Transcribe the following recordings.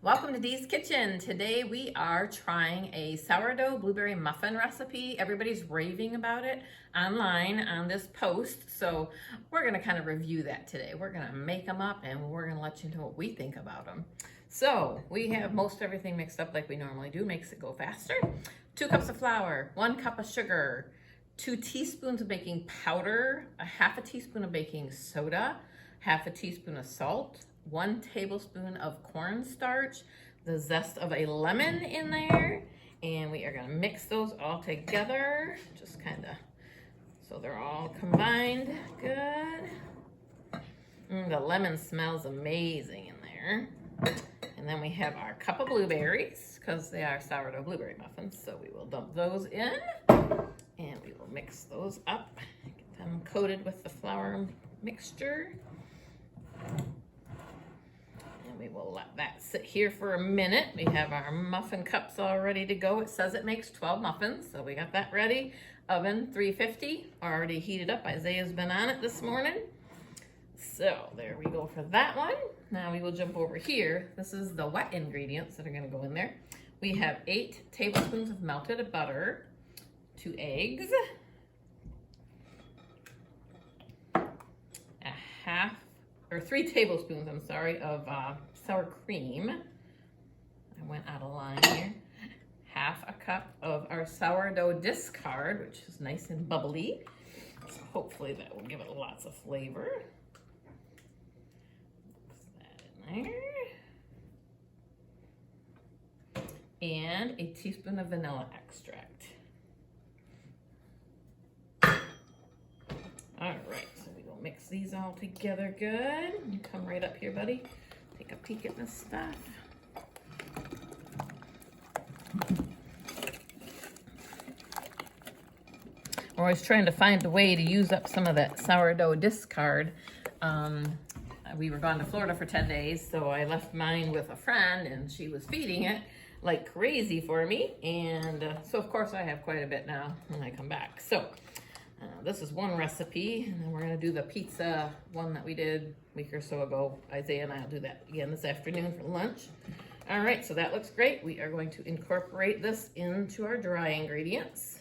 Welcome to Dee's Kitchen. Today we are trying a sourdough blueberry muffin recipe. Everybody's raving about it online on this post, so we're going to kind of review that today. We're going to make them up and we're going to let you know what we think about them. So we have most everything mixed up like we normally do, makes it go faster. 2 cups of flour, 1 cup of sugar, 2 teaspoons of baking powder, a half a teaspoon of baking soda, half a teaspoon of salt, 1 tablespoon of cornstarch, the zest of a lemon in there, and we are going to mix those all together, just kind of so they're all combined good. The lemon smells amazing in there. And then we have our cup of blueberries, because they are sourdough blueberry muffins, so we will dump those in, and we will mix those up, get them coated with the flour mixture. We will let that sit here for a minute. We have our muffin cups all ready to go. It says it makes 12 muffins, so we got that ready. Oven 350, already heated up. Isaiah's been on it this morning. So there we go for that one. Now we will jump over here. This is the wet ingredients that are going to go in there. We have 8 tablespoons of melted butter, 2 eggs, a half or 3 tablespoons, I'm sorry, of sour cream. I went out of line here. Half a cup of our sourdough discard, which is nice and bubbly. So hopefully that will give it lots of flavor. Mix that in there. And a teaspoon of vanilla extract. All right. Mix these all together good. You come right up here, buddy. Take a peek at this stuff. We're always trying to find a way to use up some of that sourdough discard. We were gone to Florida for 10 days, so I left mine with a friend, and she was feeding it like crazy for me. And so, of course, I have quite a bit now when I come back. So this is one recipe, and then we're going to do the pizza one that we did a week or so ago. Isaiah and I will do that again this afternoon for lunch. All right, so that looks great. We are going to incorporate this into our dry ingredients.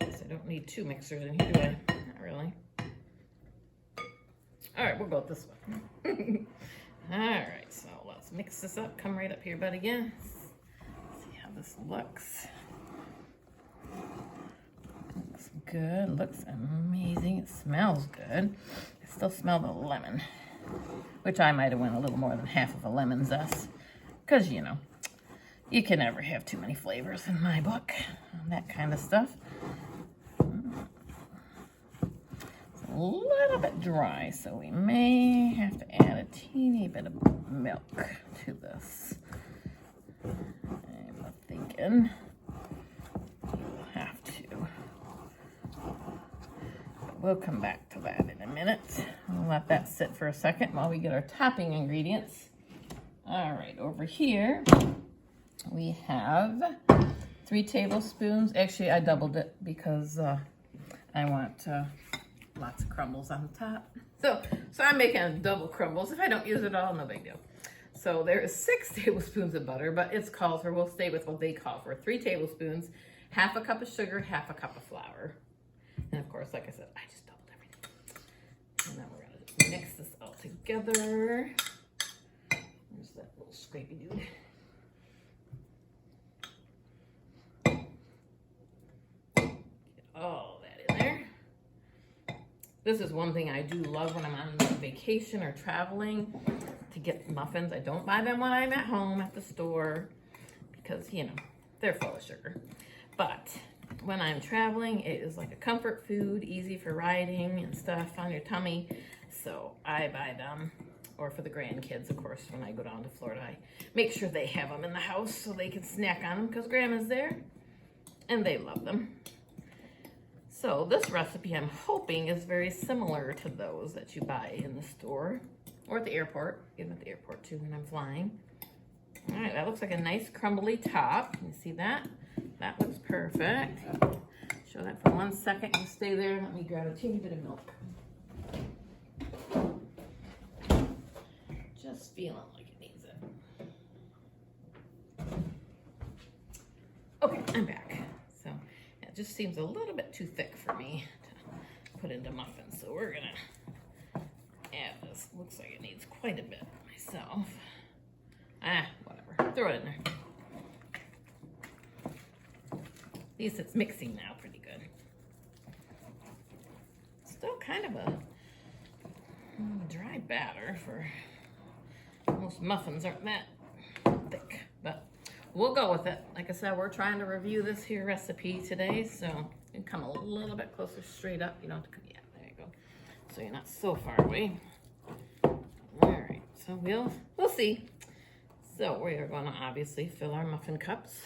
Guess I don't need 2 mixers in here, do I? Not really. All right, we'll go with this one. All right, so let's mix this up. Come right up here, buddy, again. See how this looks. Looks good, looks amazing. It smells good. I still smell the lemon, which I might have went a little more than half of a lemon zest, because, you know, you can never have too many flavors in my book, that kind of stuff. A little bit dry, so we may have to add a teeny bit of milk to this. I'm thinking we'll have to. But we'll come back to that in a minute. We'll let that sit for a second while we get our topping ingredients. All right, over here we have 3 tablespoons. Actually, I doubled it because I want lots of crumbles on the top. So I'm making double crumbles. If I don't use it all, no big deal. So there is 6 tablespoons of butter, but it's called for, we'll stay with what they call for, 3 tablespoons, half a cup of sugar, half a cup of flour. And of course, like I said, I just doubled everything. And then we're gonna just mix this all together. There's that little scrapey dude. Get all that in there. This is one thing I do love when I'm on vacation or traveling, to get muffins. I don't buy them when I'm at home at the store because, you know, they're full of sugar. But when I'm traveling, it is like a comfort food, easy for riding and stuff on your tummy. So I buy them, or for the grandkids, of course, when I go down to Florida, I make sure they have them in the house so they can snack on them because Grandma's there and they love them. So this recipe, I'm hoping, is very similar to those that you buy in the store or at the airport. Get them at the airport too when I'm flying. All right, that looks like a nice crumbly top. You see that? That looks perfect. show that for 1 second. You stay there. Let me grab a teeny bit of milk. Just feeling like it needs it. Okay, I'm back. So it just seems a little bit too thick for me to put into muffins. So we're gonna add this. Looks like it needs quite a bit myself. Whatever. Throw it in there. At least it's mixing now pretty good. Still kind of a dry batter for most muffins aren't that thick, but we'll go with it. Like I said, we're trying to review this here recipe today, so you can come a little bit closer straight up. You don't have to come, yeah, there you go. So you're not so far away. All right, so we'll see. So we are going to obviously fill our muffin cups.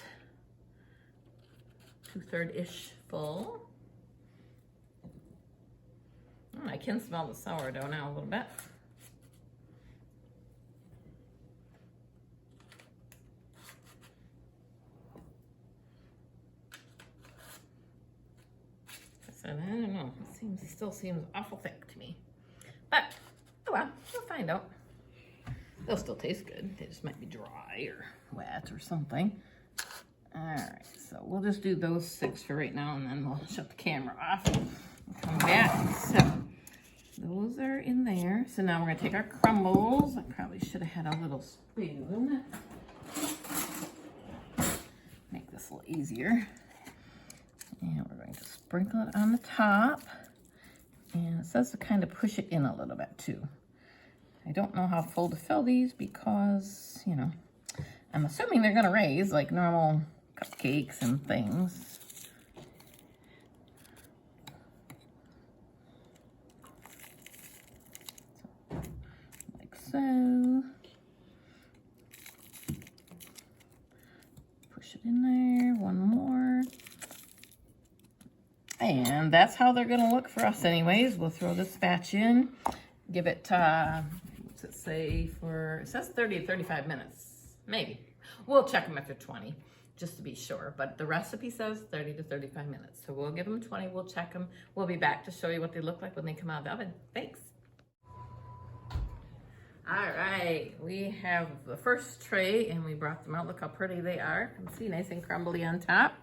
2/3-ish full. Oh, I can smell the sourdough now a little bit. I don't know. It still seems awful thick to me. But, oh well, we'll find out. They'll still taste good. They just might be dry or wet or something. All right, so we'll just do those 6 for right now, and then we'll shut the camera off and come back. So those are in there. So now we're gonna take our crumbles. I probably should have had a little spoon. Make this a little easier. And we're going to sprinkle it on the top. And it says to kind of push it in a little bit too. I don't know how full to fill these because, you know, I'm assuming they're gonna raise like normal cupcakes and things. Like so. Push it in there, one more. And that's how they're gonna look for us anyways. We'll throw this batch in, give it, what's it say for, it says 30 to 35 minutes, maybe. We'll check them after 20, just to be sure. But the recipe says 30 to 35 minutes. So we'll give them 20, we'll check them. We'll be back to show you what they look like when they come out of the oven. Thanks. All right, we have the first tray and we brought them out. Look how pretty they are. You can see nice and crumbly on top.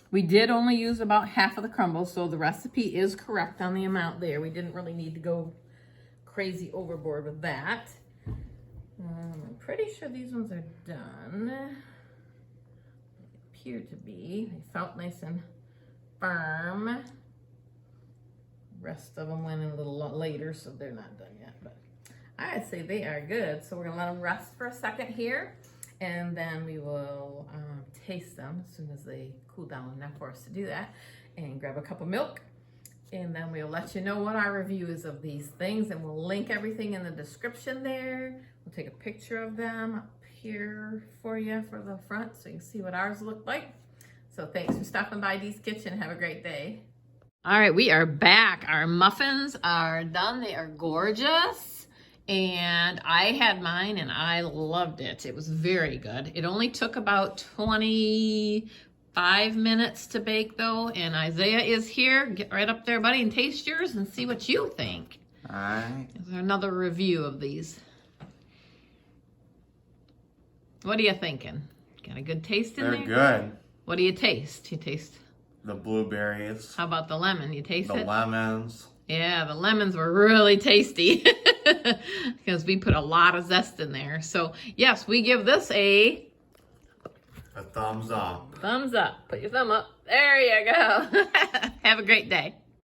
We did only use about half of the crumbles, so the recipe is correct on the amount there. We didn't really need to go crazy overboard with that. I'm pretty sure these ones are done. They appear to be. They felt nice and firm. Rest of them went in a little later, so they're not done yet, but I'd say they are good. So we're gonna let them rest for a second here, and then we will taste them as soon as they cool down enough for us to do that, and grab a cup of milk, and then we'll let you know what our review is of these things, and we'll link everything in the description there. We'll take a picture of them up here for you for the front so you can see what ours look like. So thanks for stopping by Dee's Kitchen. Have a great day. All right, we are back. Our muffins are done. They are gorgeous. And I had mine and I loved it. It was very good. It only took about 25 minutes to bake though. And Isaiah is here. Get right up there, buddy, and taste yours and see what you think. All right. Is there another review of these? What are you thinking? Got a good taste in there? They're good. What do you taste? You taste? The blueberries. How about the lemon? You taste it? The lemons. Yeah, the lemons were really tasty because we put a lot of zest in there. So yes, we give this a thumbs up. Thumbs up. Put your thumb up. There you go. Have a great day.